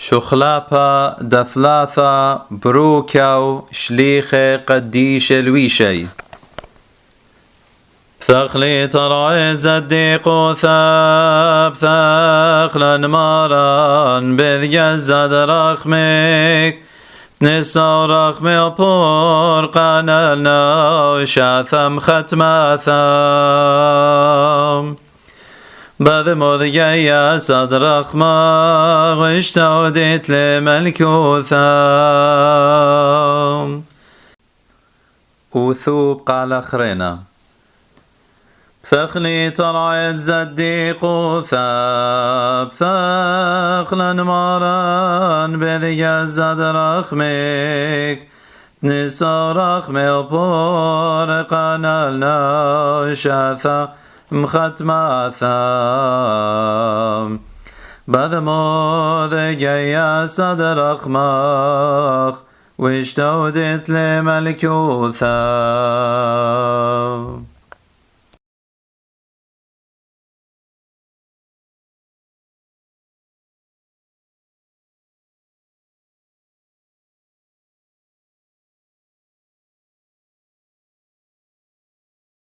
شخلاپا دثلاثا بروكاو شليخي قديش الويشي ثخلي ترى زديق ثاب ثخلا ماران بذجزد رخمك نسا رخمي بور قنالنا شاثم ختماثم بذ مذجي صدر رخما غشتودت لملكوثم وثوب قال خرينا ثخلي طلعت زديق ثاب ثخلا ماران بذي جزد رخمك نسا رخمي بور قنالنا شاثا مختما ثام بذ مذجي صدر رخماخ واشتودت لملكوثم